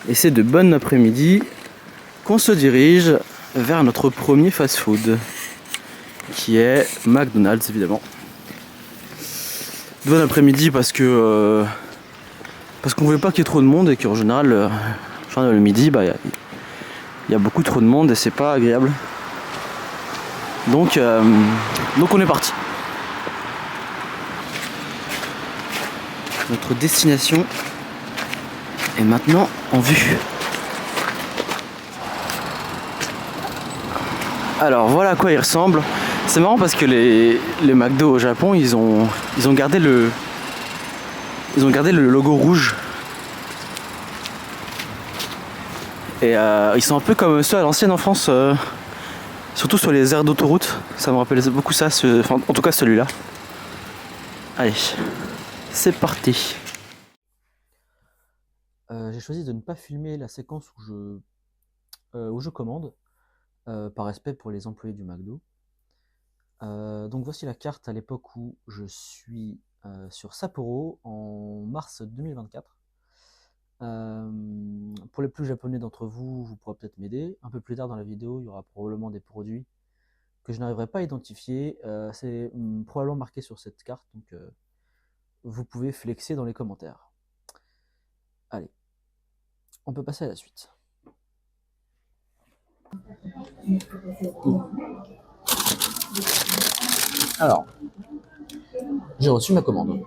Et c'est de bon après-midi qu'on se dirige vers notre premier fast-food, qui est McDonald's évidemment. De bon après-midi parce qu'on voulait pas qu'il y ait trop de monde et qu'en général, le midi, il y a beaucoup trop de monde et c'est pas agréable. Donc on est parti. Notre destination est maintenant en vue. Alors voilà à quoi il ressemble. C'est marrant parce que les McDo au Japon, ils ont gardé le logo rouge. Et ils sont un peu comme ceux à l'ancienne en France, surtout sur les aires d'autoroute. Ça me rappelle beaucoup ça, en tout cas celui-là. Allez, c'est parti. J'ai choisi de ne pas filmer la séquence où je commande, par respect pour les employés du McDo. Donc voici la carte à l'époque où je suis sur Sapporo en mars 2024. Pour les plus japonais d'entre vous, vous pourrez peut-être m'aider. Un peu plus tard dans la vidéo, il y aura probablement des produits que je n'arriverai pas à identifier. C'est probablement marqué sur cette carte, donc vous pouvez flexer dans les commentaires. Allez, on peut passer à la suite. Alors, j'ai reçu ma commande.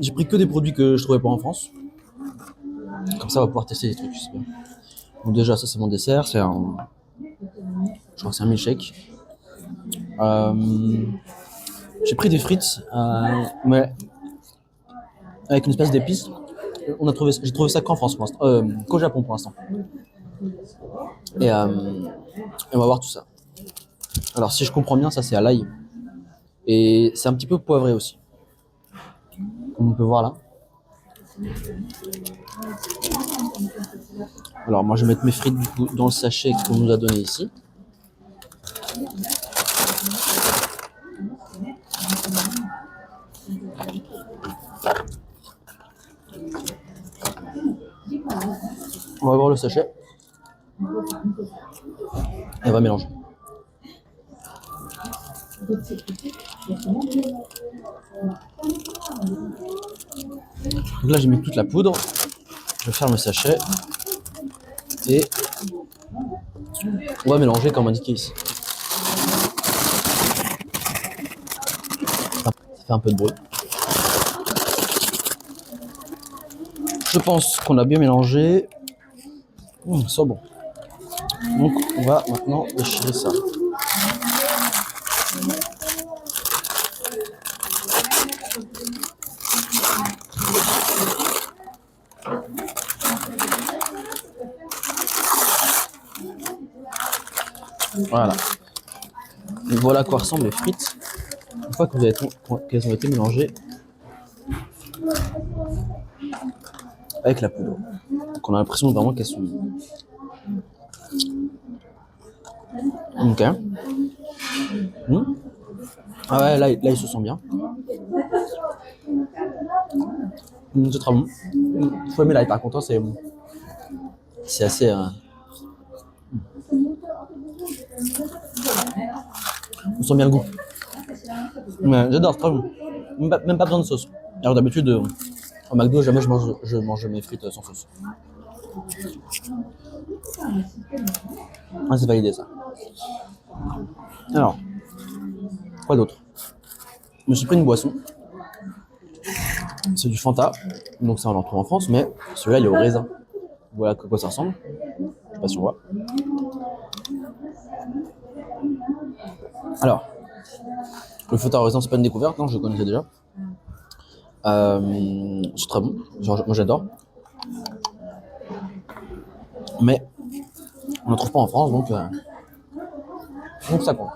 J'ai pris que des produits que je trouvais pas en France. Comme ça, on va pouvoir tester des trucs. C'est bien. Donc déjà, ça c'est mon dessert. Je crois que c'est un milkshake. J'ai pris des frites, mais avec une espèce d'épice. J'ai trouvé ça qu'en France, qu'au Japon pour l'instant. Et on va voir tout ça. Alors, si je comprends bien, ça c'est à l'ail. Et c'est un petit peu poivré aussi. Comme on peut voir là. Alors, moi je vais mettre mes frites du coup dans le sachet qu'on nous a donné ici. On va voir le sachet. Et on va mélanger. Donc là j'ai mis toute la poudre. Je ferme le sachet. Et on va mélanger comme indiqué ici. Ça fait un peu de bruit. Je pense qu'on a bien mélangé. Ça sent bon. Donc on va maintenant déchirer ça. Voilà. Et voilà à quoi ressemblent les frites une fois qu'elles ont été mélangées avec la poudre. Donc on a l'impression vraiment qu'elles sont... Ok. Ah ouais, là il se sent bien. C'est très bon. Faut aimer l'ail par contre, c'est assez... On sent bien le goût. Mais j'adore, c'est très bon. Même pas besoin de sauce. Alors d'habitude, au McDo, jamais je mange mes frites sans sauce. Ah, c'est validé ça. Alors, quoi d'autre? Je me suis pris une boisson. C'est du Fanta, donc ça on en trouve en France, mais celui-là il est au raisin. Voilà à quoi ça ressemble. Je sais pas si on voit. Alors, le Fanta au raisin c'est pas une découverte, non, je le connaissais déjà. C'est très bon, moi j'adore. Mais on ne trouve pas en France, donc ça compte.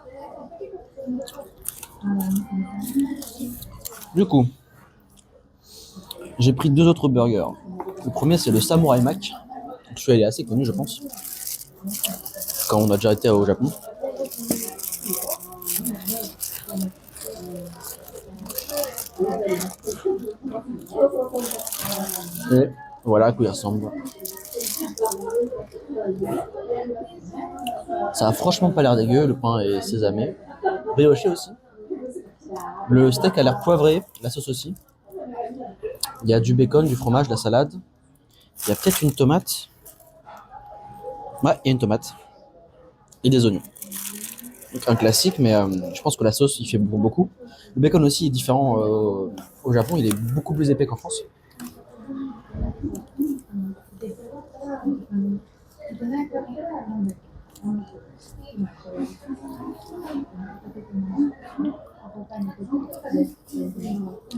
Du coup, j'ai pris 2 autres burgers. Le premier c'est le Samurai Mac. Celui-là il est assez connu je pense. Quand on a déjà été au Japon. Et voilà à quoi il ressemble. Ça a franchement pas l'air dégueu, le pain est sésamé. Brioché aussi. Le steak a l'air poivré, la sauce aussi. Il y a du bacon, du fromage, de la salade. Il y a peut-être une tomate. Ouais, il y a une tomate. Et des oignons. Donc, un classique, mais je pense que la sauce, il fait beaucoup. Le bacon aussi est différent au Japon, il est beaucoup plus épais qu'en France.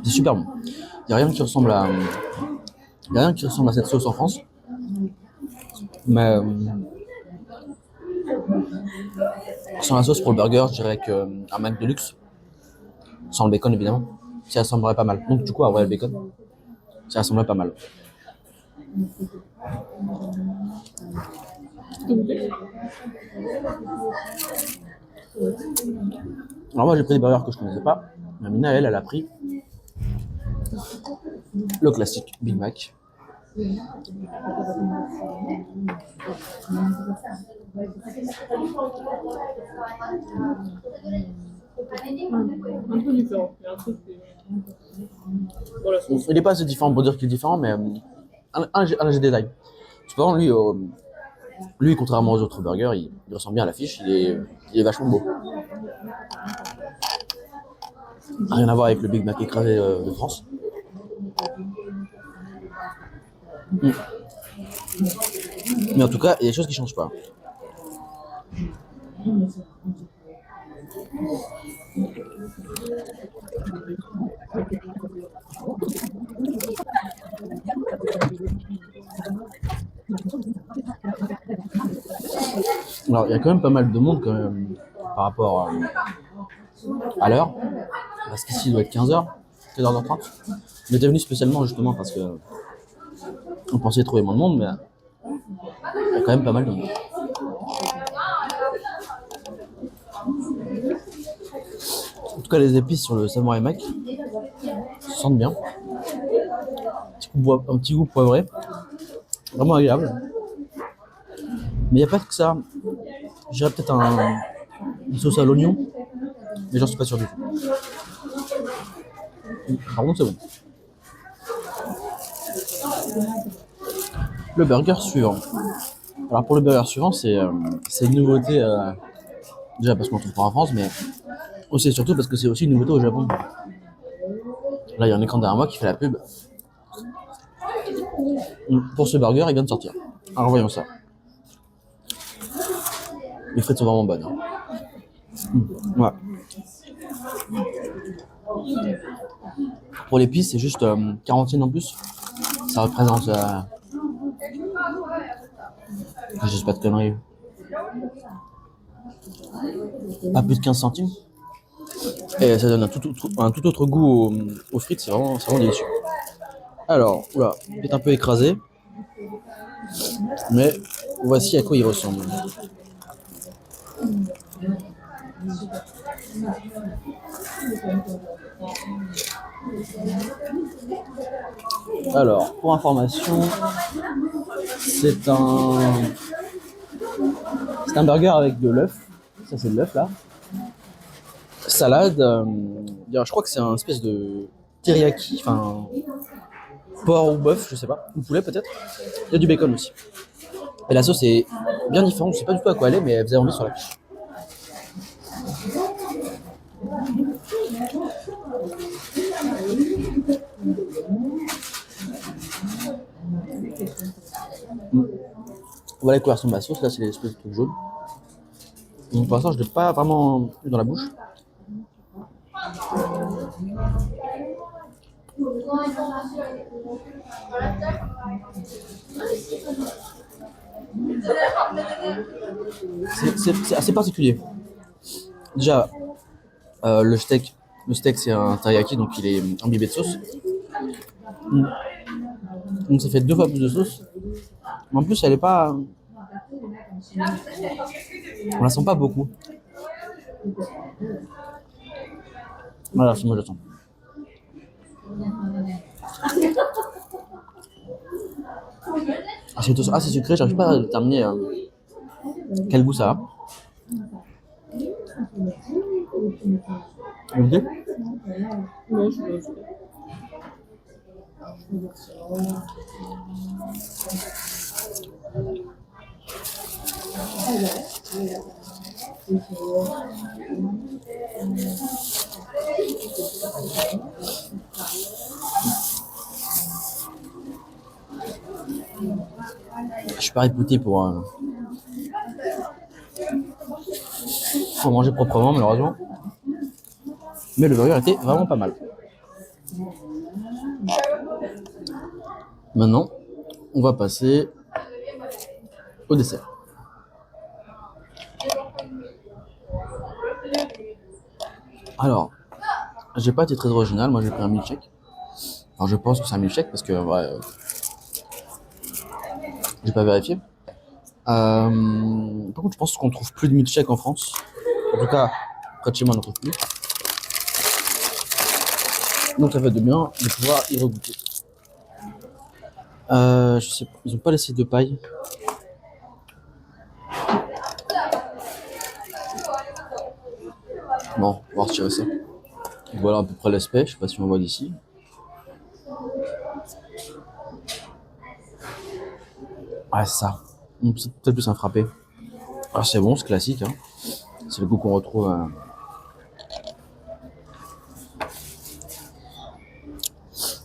C'est super bon. Il n'y a rien qui ressemble à, il y a rien qui ressemble à cette sauce en France. Mais sans la sauce pour le burger, je dirais qu'un Mac de luxe. Sans le bacon, évidemment. Ça ressemblerait pas mal. Donc, du coup, avoir le bacon, ça ressemblerait pas mal. Alors, moi, j'ai pris des burgers que je connaissais pas. Mina, elle a pris le classique Big Mac. Un peu différent. Il y a un truc. Voilà, Il n'est pas assez différent pour dire qu'il est différent, mais un léger détail. Cependant, lui, contrairement aux autres burgers, il ressemble bien à l'affiche, il est vachement beau. Rien à voir avec le Big Mac écrasé de France. Mais en tout cas, il y a des choses qui ne changent pas. Alors, il y a quand même pas mal de monde quand même, par rapport à l'heure. Parce qu'ici, il doit être 15h, 15h30. On était venu spécialement justement parce que on pensait trouver moins de monde, mais il y a quand même pas mal de monde. En tout cas, les épices sur le Samurai Mac se sentent bien. Un petit goût poivré. Vraiment agréable. Mais il n'y a pas que ça. Je dirais peut-être une sauce à l'oignon. Mais j'en suis pas sûr du tout. Par contre, c'est bon. Le burger suivant. Alors pour le burger suivant, c'est une nouveauté. Déjà parce qu'on ne trouve pas en France, mais aussi et surtout parce que c'est aussi une nouveauté au Japon. Là, il y a un écran derrière moi qui fait la pub. Pour ce burger, il vient de sortir. Alors voyons ça. Les frites sont vraiment bonnes. Ouais. Pour l'épice, c'est juste 40 yens en plus. Ça représente... je sais pas de conneries. Pas plus de 15 centimes. Et ça donne un tout autre goût aux frites, c'est vraiment délicieux. Alors, oula, peut-être un peu écrasé. Mais voici à quoi il ressemble. Alors, pour information, c'est un burger avec de l'œuf. Ça, c'est de l'œuf là. Salade. Je crois que c'est un espèce de teriyaki, enfin porc ou bœuf, je sais pas, ou poulet peut-être. Il y a du bacon aussi. Et la sauce est bien différente. Je sais pas du tout à quoi elle est, mais elle faisait envie sur la fiche. Voilà à quoi ressemble la sauce. Là, c'est l'espèce de truc jaune. Donc, pour l'instant, je ne l'ai pas vraiment eu dans la bouche. C'est assez particulier. Déjà, le steak c'est un teriyaki, donc il est imbibé de sauce. Donc ça fait 2 fois plus de sauce. Mais en plus, elle est pas... On la sent pas beaucoup. Voilà, c'est moi j'attends. C'est assez sucré, j'arrive pas à déterminer quel goût ça a. Vous goûtez? Non, je suis pas sûre. Je suis pas réputé pour manger proprement, malheureusement. Mais le burger était vraiment pas mal. Maintenant, on va passer au dessert. Alors, j'ai pas été très original, moi j'ai pris un milkshake. Alors je pense que c'est un milkshake parce que j'ai pas vérifié. Par contre, je pense qu'on trouve plus de milkshake en France. En tout cas, près de chez moi, on n'en trouve plus. Donc ça fait de bien de pouvoir y regoûter. Je sais pas, ils ont pas laissé de paille. Bon, on va retirer ça. Voilà à peu près l'aspect, je sais pas si on voit d'ici. Ah, c'est ça. C'est peut-être plus un frappé. Ah, c'est bon, c'est classique. Hein. C'est le goût qu'on retrouve.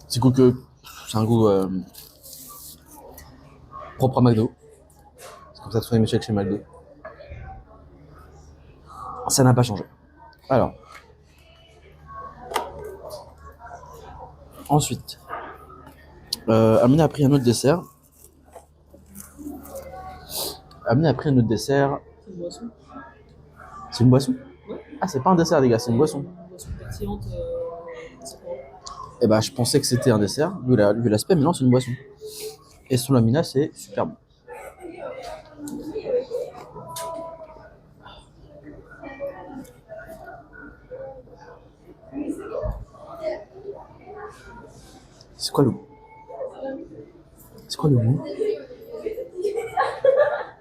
C'est cool que c'est un goût propre à McDo. C'est comme ça que sont les milkshakes chez McDo. Ça n'a pas changé. Alors. Ensuite. Amina a pris un autre dessert. C'est une boisson. C'est une boisson? Ouais. Ah, c'est pas un dessert, les gars, c'est une boisson. Une boisson pétillante. Eh ben, je pensais que c'était un dessert, vu l'aspect, mais non, c'est une boisson. Et son Amina, c'est super bon. C'est quoi le goût? C'est quoi le goût?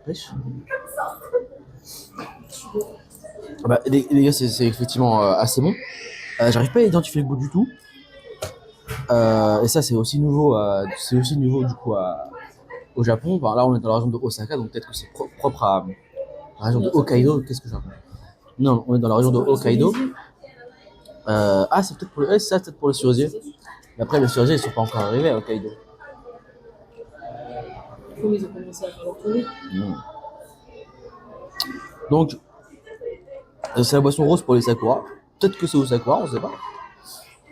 Wesh. Ah bah, les gars, c'est effectivement assez bon. J'arrive pas à identifier le goût du tout. Et ça, c'est aussi nouveau du coup au Japon. Enfin, là, on est dans la région de Osaka, donc peut-être que c'est propre à la région de Hokkaido. Qu'est-ce que j'ai raconté? Non, on est dans la région de Hokkaido. C'est peut-être pour peut-être pour le cerisier. Mais après, les cerisiers, ils sont pas encore arrivés à Hokkaido. Comme ils ont commencé à faire leur tournée. Donc, c'est la boisson rose pour les sakura. Peut-être que c'est au sakura, on sait pas.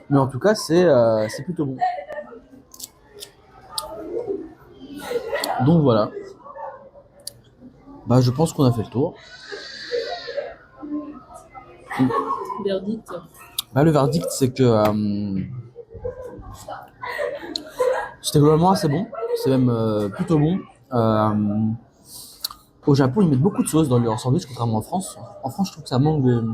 Mais en tout cas, c'est plutôt bon. Donc voilà. Bah, je pense qu'on a fait le tour. Verdict. Bah, le verdict, c'est que c'était globalement assez bon. C'est même plutôt bon. Au Japon, ils mettent beaucoup de sauce dans leur sandwich, contrairement en France. En France, je trouve que ça manque de...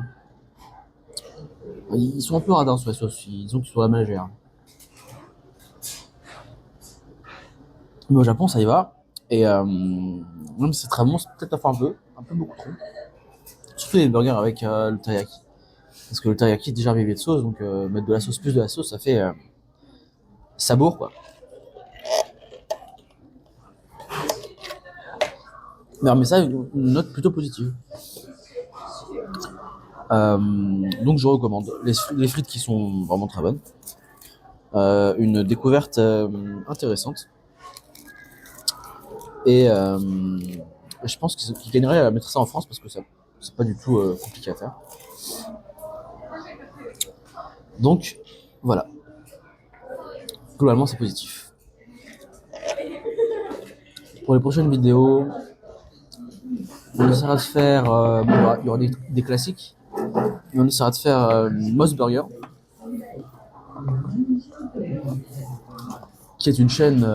Ils sont un peu radins sur la sauce. Ils ont qu'ils sont la légère. Mais au Japon, ça y va. Et même si c'est très bon, c'est peut-être à faire un peu beaucoup trop. Surtout les burgers avec le teriyaki. Parce que le teriyaki est déjà arrivé de sauce, donc mettre de la sauce plus de la sauce, ça fait sabour quoi. Mais ça, une note plutôt positive. Donc je recommande les frites qui sont vraiment très bonnes. Une découverte intéressante. Et je pense qu'ils gagneraient à mettre ça en France parce que c'est pas du tout compliqué à faire. Donc voilà. Globalement c'est positif. Pour les prochaines vidéos, on essaiera de faire, il y aura des classiques, et on essaiera de faire Moss Burger, qui est une chaîne,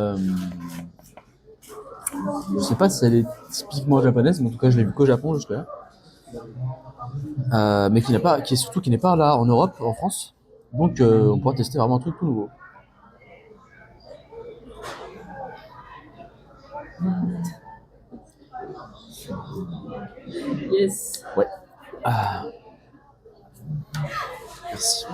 je sais pas si elle est typiquement japonaise, mais en tout cas je l'ai vu qu'au Japon jusque-là, mais qui n'est pas là en Europe, en France, donc on pourra tester vraiment un truc tout nouveau. Yes. Ouais. Ah. Merci.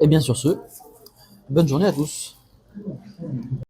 Et bien sur ce, bonne journée à tous.